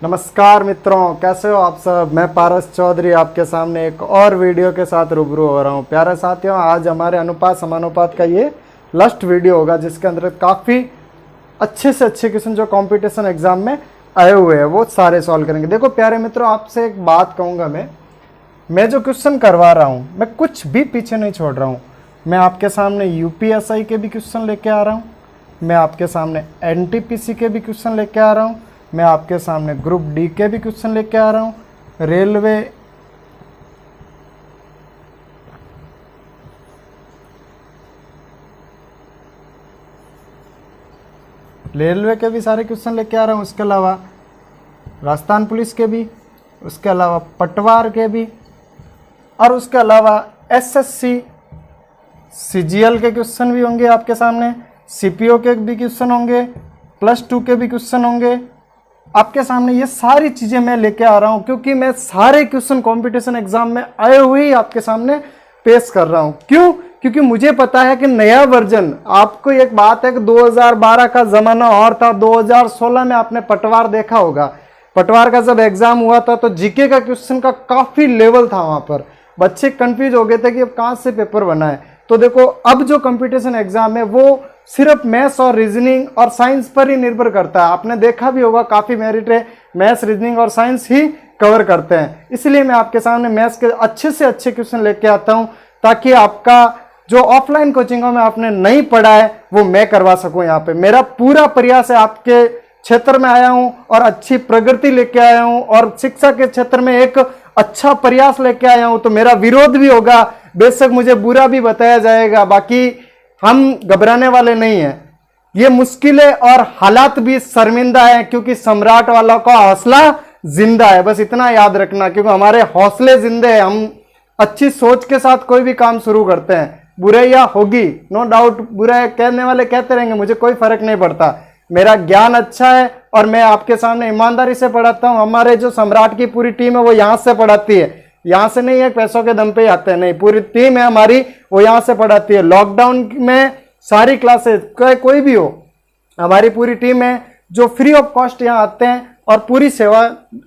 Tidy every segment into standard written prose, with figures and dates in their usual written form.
नमस्कार मित्रों, कैसे हो आप सब। मैं पारस चौधरी आपके सामने एक और वीडियो के साथ रूबरू हो रहा हूँ। प्यारे साथियों, आज हमारे अनुपात समानुपात का ये लास्ट वीडियो होगा, जिसके अंदर काफ़ी अच्छे से अच्छे क्वेश्चन जो कंपटीशन एग्जाम में आए हुए हैं वो सारे सॉल्व करेंगे। देखो प्यारे मित्रों, आपसे एक बात कहूँगा, मैं जो क्वेश्चन करवा रहा हूँ मैं कुछ भी पीछे नहीं छोड़ रहा हूँ। मैं आपके सामने यूपीएसआई के भी क्वेश्चन लेके आ रहा हूँ, मैं आपके सामने एनटीपीसी के भी क्वेश्चन लेके आ रहा हूँ, मैं आपके सामने ग्रुप डी के भी क्वेश्चन लेके आ रहा हूँ, रेलवे के भी सारे क्वेश्चन लेके आ रहा हूँ। उसके अलावा राजस्थान पुलिस के भी, उसके अलावा पटवार के भी, और उसके अलावा एसएससी सीजीएल के क्वेश्चन भी होंगे आपके सामने, सीपीओ के भी क्वेश्चन होंगे, +2 के भी क्वेश्चन होंगे आपके सामने। ये सारी चीज़ें मैं लेके आ रहा हूँ क्योंकि मैं सारे क्वेश्चन कंपटीशन एग्जाम में आए हुए ही आपके सामने पेश कर रहा हूँ। क्यों? क्योंकि मुझे पता है कि नया वर्जन, आपको एक बात है कि 2012 का ज़माना और था, 2016 में आपने पटवार देखा होगा। पटवार का जब एग्जाम हुआ था तो जीके का क्वेश्चन का काफ़ी लेवल था, वहाँ पर बच्चे कंफ्यूज हो गए थे कि अब कहाँ से पेपर बना है। तो देखो, अब जो कंपटीशन एग्जाम है वो सिर्फ मैथ्स और रीजनिंग और साइंस पर ही निर्भर करता है। आपने देखा भी होगा, काफ़ी मेरिट है, मैथ्स, रीजनिंग और साइंस ही कवर करते हैं। इसलिए मैं आपके सामने मैथ्स के अच्छे से अच्छे क्वेश्चन लेके आता हूँ, ताकि आपका जो ऑफलाइन कोचिंगों में आपने नहीं पढ़ा है वो मैं करवा सकूँ। यहाँ पे मेरा पूरा प्रयास है, आपके क्षेत्र में आया हूँ और अच्छी प्रगति लेके आया हूँ, और शिक्षा के क्षेत्र में एक अच्छा प्रयास लेके आया हूँ। तो मेरा विरोध भी होगा, बेशक मुझे बुरा भी बताया जाएगा, बाकी हम घबराने वाले नहीं हैं। ये मुश्किलें और हालात भी शर्मिंदा है, क्योंकि सम्राट वालों का हौसला जिंदा है। बस इतना याद रखना, क्योंकि हमारे हौसले जिंदे हैं। हम अच्छी सोच के साथ कोई भी काम शुरू करते हैं। बुराइयां होगी, नो डाउट, बुराई कहने वाले कहते रहेंगे, मुझे कोई फर्क नहीं पड़ता। मेरा ज्ञान अच्छा है और मैं आपके सामने ईमानदारी से पढ़ाता हूं। हमारे जो सम्राट की पूरी टीम है वो यहां से पढ़ाती है, यहां से नहीं है पैसों के दम पे ही आते हैं, नहीं, पूरी टीम है हमारी, वो यहां से पढ़ाती है। लॉकडाउन में सारी क्लासेस, कोई भी हो, हमारी पूरी टीम है जो फ्री ऑफ कॉस्ट यहाँ आते हैं और पूरी सेवा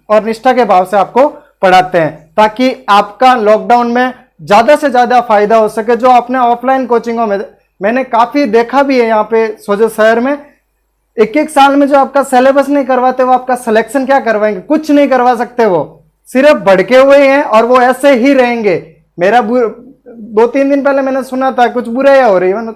और निष्ठा के भाव से आपको पढ़ाते हैं, ताकि आपका लॉकडाउन में ज्यादा से ज्यादा फायदा हो सके। जो अपने ऑफलाइन कोचिंगों में मैंने काफी देखा भी है, यहाँ पे सोजो शहर में एक साल में जो आपका सिलेबस नहीं करवाते, वो आपका सिलेक्शन क्या करवाएंगे? कुछ नहीं करवा सकते, वो सिर्फ भड़के हुए हैं और वो ऐसे ही रहेंगे। मेरा 2-3 दिन पहले मैंने सुना था कुछ बुराइयां हो रही है,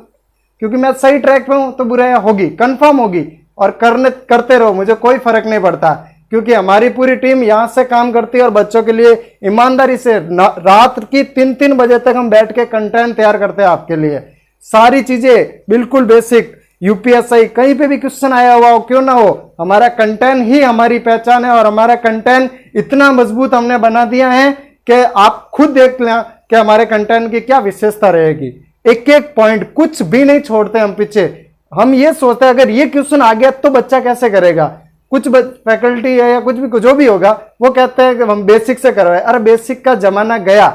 क्योंकि मैं सही ट्रैक पे हूं तो बुराइयां होगी, कंफर्म होगी, और करते रहो, मुझे कोई फर्क नहीं पड़ता, क्योंकि हमारी पूरी टीम यहां से काम करती है और बच्चों के लिए ईमानदारी से रात की 3-3 बजे तक हम बैठ के कंटेंट तैयार करते हैं आपके लिए। सारी चीजें बिल्कुल बेसिक, यूपीएसआई कहीं पे भी क्वेश्चन आया हुआ हो, क्यों ना हो, हमारा कंटेंट ही हमारी पहचान है, और हमारा कंटेंट इतना मजबूत हमने बना दिया है कि आप खुद देख लें कि हमारे कंटेंट की क्या विशेषता रहेगी। एक एक पॉइंट कुछ भी नहीं छोड़ते हम पीछे। हम ये सोचते हैं अगर ये क्वेश्चन आ गया तो बच्चा कैसे करेगा। कुछ फैकल्टी है या कुछ भी जो भी होगा वो कहते हैं कि हम बेसिक से करवाए। अरे बेसिक का जमाना गया।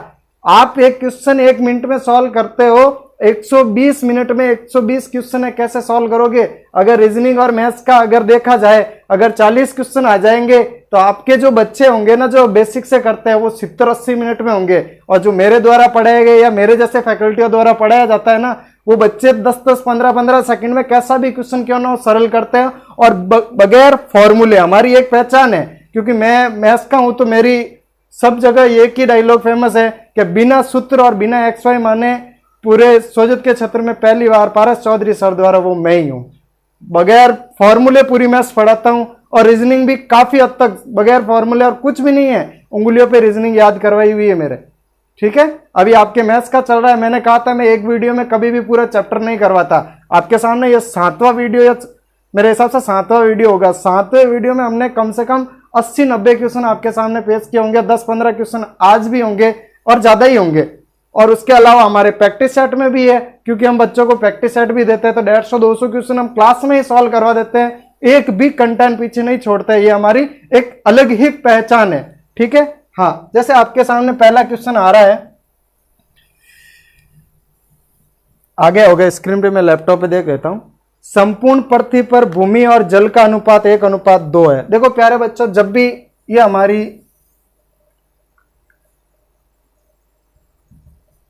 आप एक क्वेश्चन 1 मिनट में सॉल्व करते हो, 120 मिनट में 120 क्वेश्चन है, कैसे सॉल्व करोगे? अगर रीजनिंग और मैथ्स का अगर देखा जाए, अगर 40 क्वेश्चन आ जाएंगे तो आपके जो बच्चे होंगे ना, जो बेसिक से करते हैं, वो 70-80 मिनट में होंगे, और जो मेरे द्वारा पढ़ाए गए या मेरे जैसे फैकल्टियों द्वारा पढ़ाया जाता है ना, वो बच्चे 10-10, 15-15 सेकंड में कैसा भी क्वेश्चन क्यों ना हो सरल करते हैं, और बगैर फॉर्मूले। हमारी एक पहचान है, क्योंकि मैं मैथ्स का हूं तो मेरी सब जगह एक ही डायलॉग फेमस है कि बिना सूत्र और बिना XY माने पूरे सोजत के क्षेत्र में पहली बार पारस चौधरी सर द्वारा वो मैं ही हूं। बगैर फॉर्मूले पूरी मैथ्स पढ़ाता हूं, और रीजनिंग भी काफी हद तक बगैर फॉर्मूले, और कुछ भी नहीं है, उंगलियों पे रीजनिंग याद करवाई हुई है मेरे। ठीक है, अभी आपके मैथ्स का चल रहा है। मैंने कहा था मैं एक वीडियो में कभी भी पूरा चैप्टर नहीं करवाता। आपके सामने ये 7वां वीडियो, या मेरे हिसाब से 7वां वीडियो होगा। 7वें वीडियो में हमने कम से कम 80-90 क्वेश्चन आपके सामने पेश किए होंगे। 10-15 क्वेश्चन आज भी होंगे और ज्यादा ही होंगे। और उसके अलावा हमारे प्रैक्टिस सेट में भी है, क्योंकि हम बच्चों को प्रैक्टिस सेट भी देते हैं, तो 150-200 क्वेश्चन हम क्लास में ही सॉल्व करवा देते हैं। एक भी कंटेंट पीछे नहीं छोड़ते। ये हमारी एक अलग ही पहचान है। ठीक है, हाँ, जैसे आपके सामने पहला क्वेश्चन आ रहा है, आगे हो गया, स्क्रीन पे मैं लैपटॉप पे देख लेता हूं। संपूर्ण पृथ्वी पर भूमि और जल का अनुपात 1:2 है। देखो प्यारे बच्चों, जब भी ये हमारी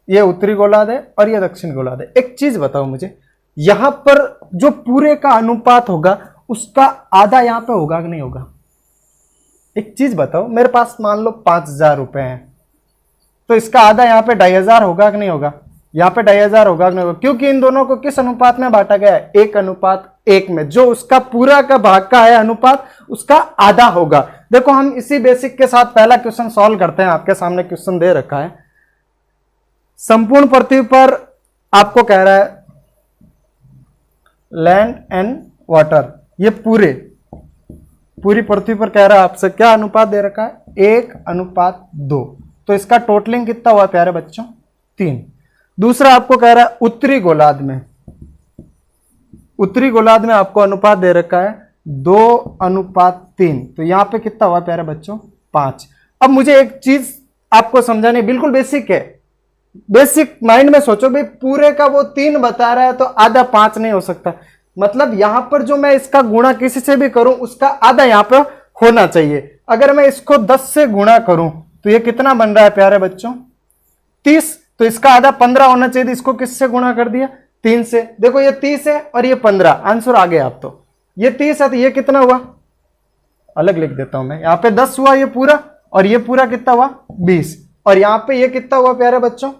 ये उत्तरी गोलार्ध है और ये दक्षिण गोलार्ध है, एक चीज बताओ मुझे, यहां पर जो पूरे का अनुपात होगा उसका आधा यहां पे होगा कि नहीं होगा? एक चीज बताओ, मेरे पास मान लो 5,000 रुपए हैं, तो इसका आधा यहाँ पे 2,500 होगा कि नहीं होगा? यहाँ पे 2,500 होगा कि नहीं होगा? क्योंकि इन दोनों को किस अनुपात में बांटा गया है? 1:1 में। जो उसका पूरा का भाग का है अनुपात, उसका आधा होगा। देखो हम इसी बेसिक के साथ पहला क्वेश्चन सॉल्व करते हैं। आपके सामने क्वेश्चन दे रखा है, संपूर्ण पृथ्वी पर आपको कह रहा है लैंड एंड वाटर, ये पूरी पृथ्वी पर कह रहा है आपसे क्या अनुपात दे रखा है? 1:2। तो इसका टोटलिंग कितना हुआ प्यारे बच्चों? 3। दूसरा आपको कह रहा है उत्तरी गोलार्ध में आपको अनुपात दे रखा है 2:3। तो यहां पे कितना हुआ प्यारे बच्चों? 5। अब मुझे एक चीज आपको समझानी, बिल्कुल बेसिक है, बेसिक माइंड में सोचो भाई, पूरे का वो 3 बता रहा है तो आधा 5 नहीं हो सकता। मतलब यहां पर जो मैं इसका गुणा किसी से भी करूं उसका आधा यहां पर होना चाहिए। अगर मैं इसको 10 से गुणा करूं तो ये कितना बन रहा है प्यारे बच्चों? 30। तो इसका आधा 15 होना चाहिए। इसको किससे गुणा कर दिया? 3 से। देखो ये 30 है और ये 15, आंसर आ गया। आप तो ये 30 है तो ये कितना हुआ? अलग लिख देता हूं मैं, यहां पे 10 हुआ ये पूरा, और ये पूरा कितना हुआ? 20। और यहां पे ये कितना हुआ प्यारे बच्चों?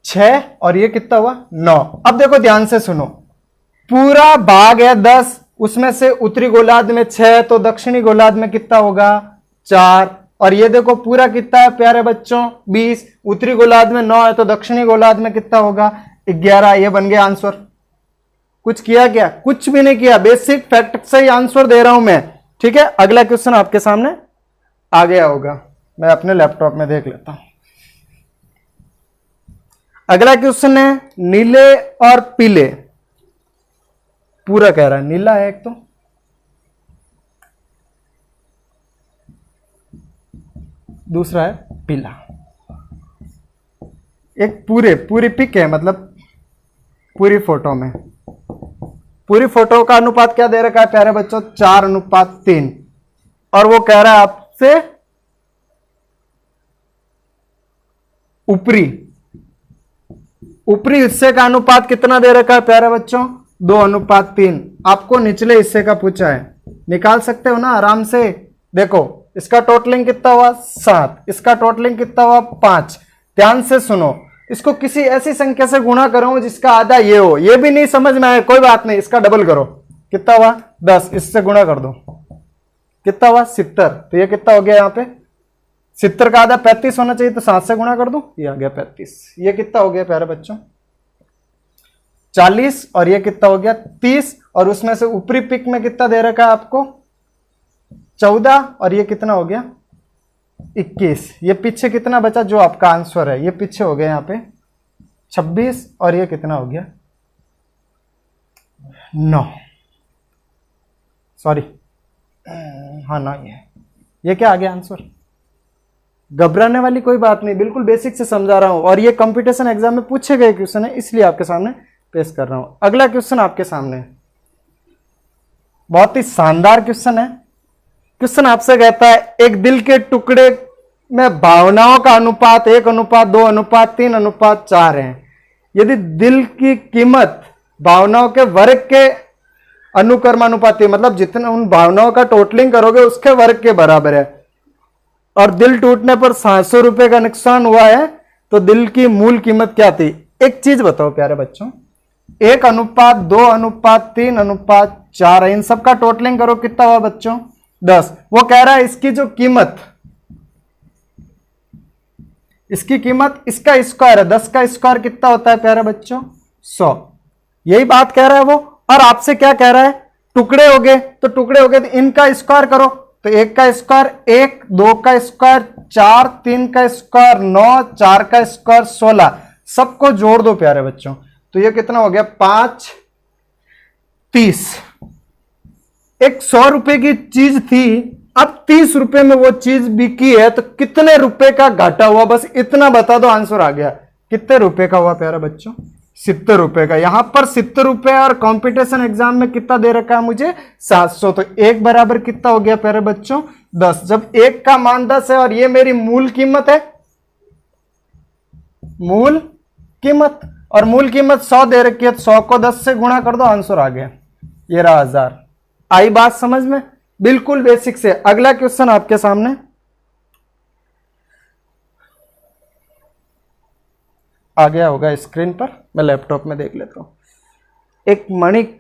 6। और ये कितना हुआ? 9। अब देखो ध्यान से सुनो, पूरा भाग है 10, उसमें से उत्तरी गोलार्ध में 6, तो दक्षिणी गोलार्ध में कितना होगा? 4। और ये देखो पूरा कितना है प्यारे बच्चों? 20। उत्तरी गोलार्ध में 9 है तो दक्षिणी गोलार्ध में कितना होगा? 11। ये बन गया आंसर। कुछ किया क्या? कुछ भी नहीं किया, बेसिक फैक्ट से ही आंसर दे रहा हूं मैं। ठीक है, अगला क्वेश्चन आपके सामने आ गया होगा, मैं अपने लैपटॉप में देख लेता हूं। अगला क्वेश्चन है नीले और पीले, पूरा कह रहा है नीला है एक, तो दूसरा है पीला। एक पूरी पिक है, मतलब पूरी फोटो का अनुपात क्या दे रखा है प्यारे बच्चों? 4:3। और वो कह रहा है आपसे ऊपरी हिस्से का अनुपात कितना दे रखा है प्यारे बच्चों? 2:3। आपको निचले हिस्से का पूछा है, निकाल सकते हो ना आराम से। देखो इसका टोटलिंग कितना हुआ? 7। इसका टोटलिंग कितना हुआ? 5। ध्यान से सुनो, इसको किसी ऐसी संख्या से गुणा करो जिसका आधा ये हो। ये भी नहीं समझ में आए कोई बात नहीं, इसका डबल करो। कितना हुआ? 10। इससे गुणा कर दो, कितना हुआ? 70। तो ये कितना हो गया? यहाँ पे 70 का आधा 35 होना चाहिए, तो 7 से गुणा कर दो, ये आ गया 35। ये कितना हो गया प्यारे बच्चों? 40। और ये कितना हो गया? 30। और उसमें से ऊपरी पिक में कितना दे रखा है आपको? 14। और ये कितना हो गया? 21। ये पीछे कितना बचा जो आपका आंसर है? ये पीछे हो गया यहाँ पे 26। और ये कितना हो गया? 9। सॉरी, हाँ ना, ये क्या आ गया आंसर? घबराने वाली कोई बात नहीं, बिल्कुल बेसिक से समझा रहा हूं, और ये कंपटीशन एग्जाम में पूछे गए क्वेश्चन है, इसलिए आपके सामने पेश कर रहा हूं। अगला क्वेश्चन आपके सामने बहुत ही शानदार क्वेश्चन है। क्वेश्चन आपसे कहता है एक दिल के टुकड़े में भावनाओं का अनुपात 1:2:3:4 है। यदि दिल की कीमत भावनाओं के वर्ग के अनुक्रमानुपाती, मतलब जितना उन भावनाओं का टोटलिंग करोगे उसके वर्ग के बराबर है, और दिल टूटने पर 700 रुपए का नुकसान हुआ है, तो दिल की मूल कीमत क्या थी? एक चीज बताओ प्यारे बच्चों, 1:2:3:4 है, इन सबका टोटलिंग करो, कितना हुआ बच्चों? 10। वो कह रहा है इसकी जो कीमत, इसकी कीमत इसका स्क्वायर है, 10 का स्क्वायर कितना होता है प्यारे बच्चों? 100। यही बात कह रहा है वो, और आपसे क्या कह रहा है? टुकड़े हो गए, तो टुकड़े हो गए तो इनका स्क्वायर करो, तो 1 का स्क्वायर 1, 2 का स्क्वायर 4, 3 का स्क्वायर 9, 4 का स्क्वायर 16, सबको जोड़ दो प्यारे बच्चों, तो ये कितना हो गया? 5, 30। एक 100 रुपए की चीज थी, अब 30 रुपए में वो चीज बिकी है, तो कितने रुपए का घाटा हुआ? बस इतना बता दो, आंसर आ गया। कितने रुपए का हुआ प्यारे बच्चों? 70 रुपए का। यहां पर 70 रुपए और कंपटीशन एग्जाम में कितना दे रखा है मुझे 700, तो एक बराबर कितना हो गया प्यारे बच्चों 10। जब एक का मान 10 है और ये मेरी मूल कीमत है, मूल कीमत, और मूल कीमत 100 दे रखी है, तो 100 को 10 से गुणा कर दो, आंसर आ गया, ये रहा 1000। आई बात समझ में? बिल्कुल बेसिक से। अगला क्वेश्चन आपके सामने आ गया होगा स्क्रीन पर, मैं लैपटॉप में देख लेता हूं। एक मणिक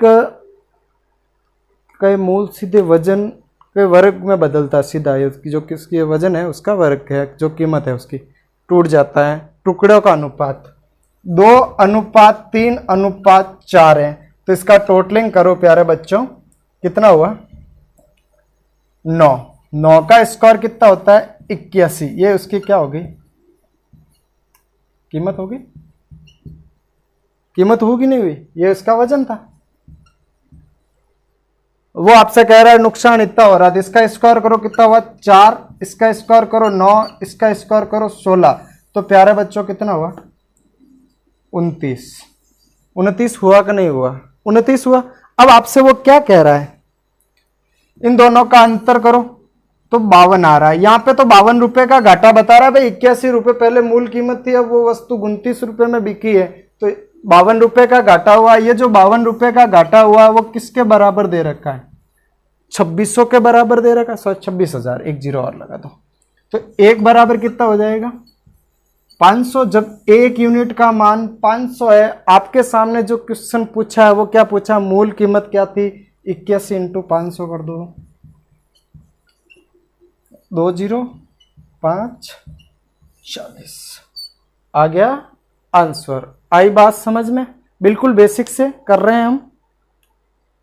का मूल सीधे वजन के वर्ग में बदलता है, सीधा जो किसकी वजन है उसका वर्ग है, जो कीमत है उसकी, टूट जाता है। टुकड़ों का अनुपात 2:3:4 है, तो इसका टोटलिंग करो प्यारे बच्चों, कितना हुआ 9। 9 का स्क्वायर कितना होता है 81। ये उसकी क्या होगी कीमत होगी, कीमत होगी नहीं हुई, ये इसका वजन था। वो आपसे कह रहा है नुकसान इतना हो रहा है, इसका स्क्वायर करो कितना हुआ 4, इसका स्क्वायर करो 9, इसका स्क्वायर करो 16, तो प्यारे बच्चों कितना हुआ 29। 29 हुआ कि नहीं हुआ? 29 हुआ। अब आपसे वो क्या कह रहा है, इन दोनों का अंतर करो तो 52 आ रहा है। यहां पे तो 52 रुपए का घाटा बता रहा है भाई, 81 रुपए पहले मूल कीमत थी, अब वो वस्तु 29 रुपए में बिकी है, तो 52 रुपए का घाटा हुआ। ये जो 52 रुपए का घाटा हुआ वो किसके बराबर दे रखा है 2600 के बराबर दे रखा है, 26,000, एक जीरो और लगा दो, तो एक बराबर कितना हो जाएगा 500। जब एक यूनिट का मान 500 है, आपके सामने जो क्वेश्चन पूछा है वो क्या पूछा, मूल कीमत क्या थी 81 × 500 कर दो, 205 40 आ गया आंसर। आई बात समझ में? बिल्कुल बेसिक से कर रहे हैं हम।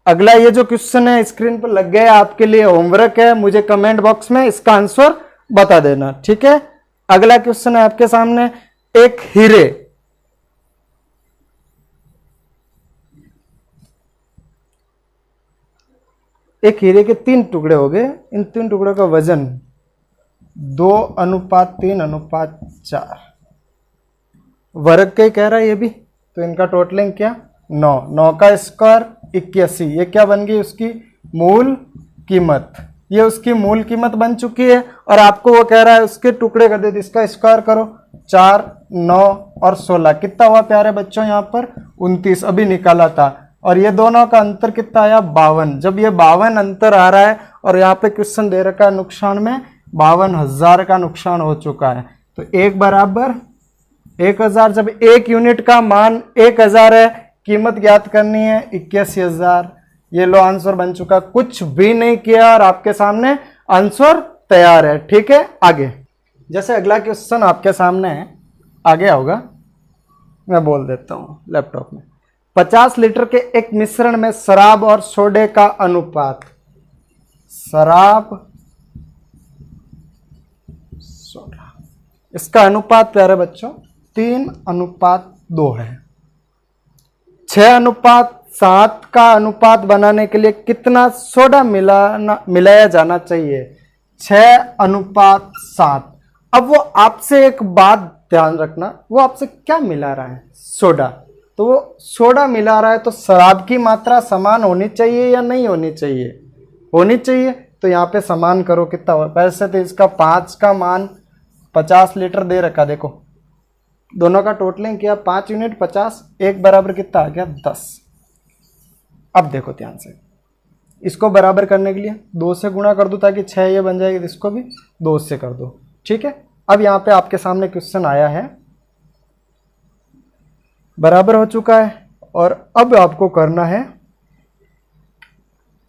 अगला ये जो क्वेश्चन है स्क्रीन पर लग गया, आपके लिए होमवर्क है, मुझे कमेंट बॉक्स में इसका आंसर बता देना, ठीक है। अगला क्वेश्चन है आपके सामने, एक हीरे के 3 टुकड़े हो गए, इन 3 टुकड़ों का वजन 2:3:4 वर्ग के कह रहा है ये भी, तो इनका टोटलिंग क्या 9। 9 का स्क्वायर 81, ये क्या बन गई उसकी मूल कीमत, ये उसकी मूल कीमत बन चुकी है। और आपको वो कह रहा है उसके टुकड़े कर दे, इसका स्क्वायर करो 4, 9 और 16, कितना हुआ प्यारे बच्चों यहाँ पर 29 अभी निकाला था, और ये दोनों का अंतर कितना आया 52। जब ये 52 अंतर आ रहा है और यहाँ पे क्वेश्चन दे रखा है नुकसान में 52,000 का नुकसान हो चुका है, तो एक बराबर 1000। जब एक यूनिट का मान 1000 है, कीमत ज्ञात करनी है 81,000। ये लो आंसर बन चुका, कुछ भी नहीं किया और आपके सामने आंसर तैयार है, ठीक है। आगे जैसे अगला क्वेश्चन आपके सामने है, आगे होगा, मैं बोल देता हूँ लैपटॉप में। 50 लीटर के एक मिश्रण में शराब और सोडे का अनुपात, शराब सोडा, इसका अनुपात प्यारे बच्चों 3:2 है। 6:7 का अनुपात बनाने के लिए कितना सोडा मिलाया जाना चाहिए 6:7। अब वो आपसे एक बात ध्यान रखना, वो आपसे क्या मिला रहा है सोडा, तो वो सोडा मिला रहा है, तो शराब की मात्रा समान होनी चाहिए या नहीं होनी चाहिए, होनी चाहिए। तो यहाँ पे समान करो कितना हो, वैसे तो इसका 5 का मान 50 लीटर दे रखा, देखो दोनों का टोटलिंग किया 5 यूनिट 50, एक बराबर कितना आ गया 10। अब देखो ध्यान से, इसको बराबर करने के लिए 2 से गुणा कर दो ताकि 6 ये बन जाएगी, इसको भी 2 से कर दो, ठीक है। अब यहाँ पे आपके सामने क्वेश्चन आया है, बराबर हो चुका है, और अब आपको करना है,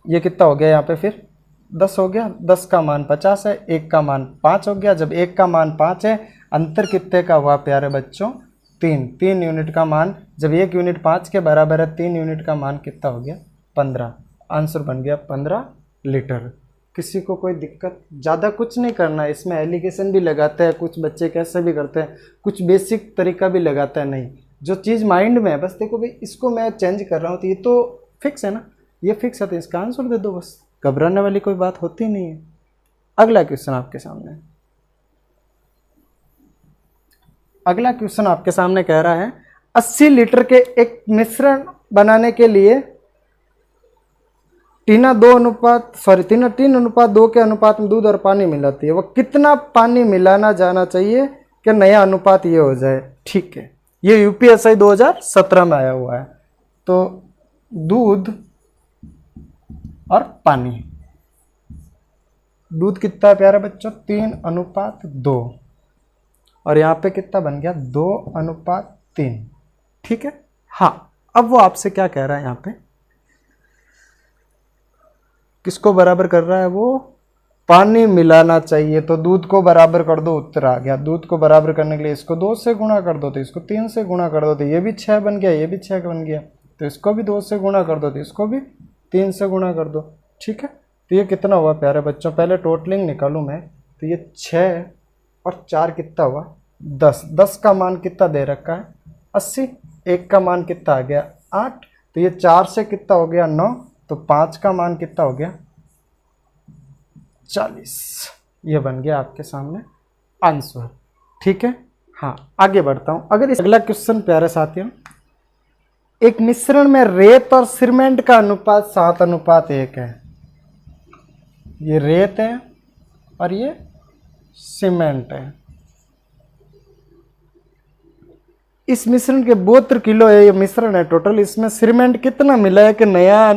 ये कितना हो गया यहाँ पे फिर 10 हो गया, 10 का मान 50 है, 1 का मान 5 हो गया। जब 1 का मान 5 है, अंतर कितने का हुआ प्यारे बच्चों 3 यूनिट का मान, जब 1 यूनिट 5 के बराबर है, 3 यूनिट का मान कितना हो गया 15, आंसर बन गया 15 लीटर। किसी को कोई दिक्कत, ज़्यादा कुछ नहीं करना है, इसमें एलिगेशन भी लगाते हैं कुछ बच्चे, कैसे भी करते हैं, कुछ बेसिक तरीका भी लगाता है, नहीं जो चीज़ माइंड में है बस देखो भाई इसको मैं चेंज कर रहा हूँ, तो ये तो फिक्स है ना, ये फिक्स है तो इसका आंसर दे दो, बस घबराने वाली कोई बात होती नहीं है। अगला क्वेश्चन आपके सामने, अगला क्वेश्चन आपके सामने कह रहा है, 80 लीटर के एक मिश्रण बनाने के लिए 3:2 के अनुपात में दूध और पानी मिलाती है। वो कितना पानी मिलाना जाना चाहिए कि नया अनुपात ये हो जाए? ठीक है, ये यूपीएसआई 2017 में आया हुआ है। तो दूध और पानी, दूध कितना है प्यारे बच्चों? 3:2 और यहाँ पे कितना बन गया? 2:3। ठीक है। हाँ, अब वो आपसे क्या कह रहा है यहाँ पे? किसको बराबर कर रहा है वो? पानी मिलाना चाहिए, तो दूध को बराबर कर दो, उत्तर आ गया। दूध को बराबर करने के लिए इसको 2 से गुणा कर दो, तो इसको 3 से गुणा कर दो, तो ये भी 6 बन गया, ये भी 6 बन गया, तो इसको भी 2 से गुणा कर दो, तो इसको भी 3 से गुणा कर दो। ठीक है, तो ये कितना हुआ प्यारे बच्चों? पहले टोटलिंग निकालूं मैं, तो ये 6 और 4 कितना हुआ? 10। 10 का मान कितना दे रखा है? 80। 1 का मान कितना आ गया? 8। तो ये 4 से कितना हो गया? 9। तो 5 का मान कितना हो गया? 40। ये बन गया आपके सामने आंसर। ठीक है। हाँ, आगे बढ़ता हूं। अगर इस अगला क्वेश्चन प्यारे साथियों, एक मिश्रण में रेत और सीमेंट का अनुपात 7:1 है। ये रेत है और ये सीमेंट है। इस मिश्रण के 72 किलो है, ये मिश्रण है टोटल। इसमें सीमेंट कितना मिला है कि नया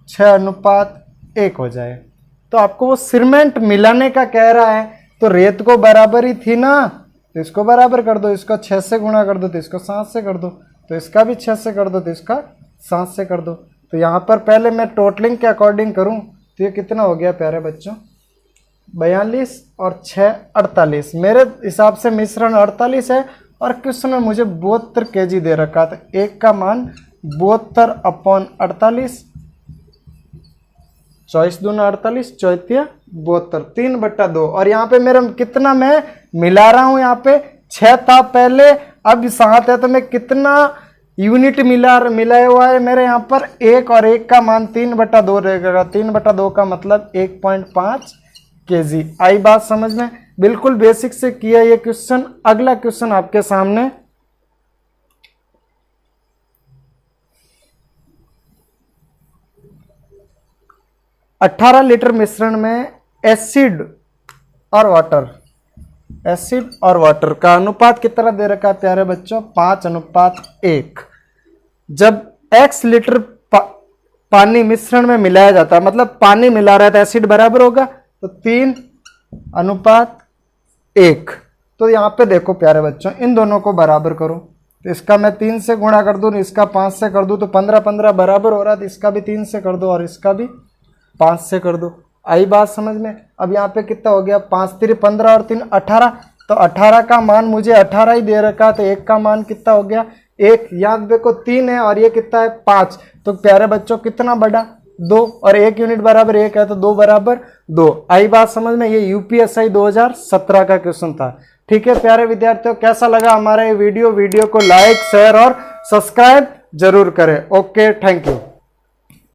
6:1 हो जाए? तो आपको वो सीमेंट मिलाने का कह रहा है, तो रेत को बराबर ही थी ना, तो इसको बराबर कर दो। इसको 6 से गुणा कर दो, तो इसको 7 से कर दो, तो इसका भी 6 से कर दो, तो इसका 7 से कर दो। तो यहाँ पर पहले मैं टोटलिंग के अकॉर्डिंग करूँ तो ये कितना हो गया प्यारे बच्चों? 42 और 6 48। मेरे हिसाब से मिश्रण 48 है और क्वेश्चन में मुझे 72 kg दे रखा था। 1 का मान 72/48, 24 दूना 48, 34 72, 3/2। और यहाँ पे मेरा कितना मैं मिला रहा हूँ? यहाँ पे 6 था पहले, अब 7 है, तो मैं कितना यूनिट मिलाया हुआ है मेरे यहाँ पर? 1 और 1 का मान 3/2 रहेगा। 3/2 का मतलब 1.5 kg। आई बात समझ में? बिल्कुल बेसिक से किया ये क्वेश्चन। अगला क्वेश्चन आपके सामने, अठारह लीटर मिश्रण में एसिड और वाटर का अनुपात कितना दे रखा है प्यारे बच्चों? 5:1। जब x लीटर पानी मिश्रण में मिलाया जाता है, मतलब पानी मिला रहा है, तो एसिड बराबर होगा, तो 3:1। तो यहाँ पे देखो प्यारे बच्चों, इन दोनों को बराबर करो, तो इसका मैं 3 से गुणा कर दूँ, इसका 5 से कर दूँ, तो 15 बराबर हो रहा है, तो इसका भी 3 से कर दो और इसका भी 5 से कर दो। आई बात समझ में? अब यहाँ पे कितना हो गया? 5 3 15 और 3 18। तो 18 का मान मुझे 18 ही दे रखा, तो 1 का मान कितना हो गया? 1। याद देखो 3 है और ये कितना है? 5। तो प्यारे बच्चों कितना बड़ा? 2, और 1 यूनिट बराबर 1 है, तो 2 बराबर 2। आई बात समझ में? ये यूपीएसआई 2017 का क्वेश्चन था। ठीक है प्यारे विद्यार्थियों, कैसा लगा हमारा ये वीडियो? वीडियो को लाइक, शेयर और सब्सक्राइब जरूर करें। Okay, thank you.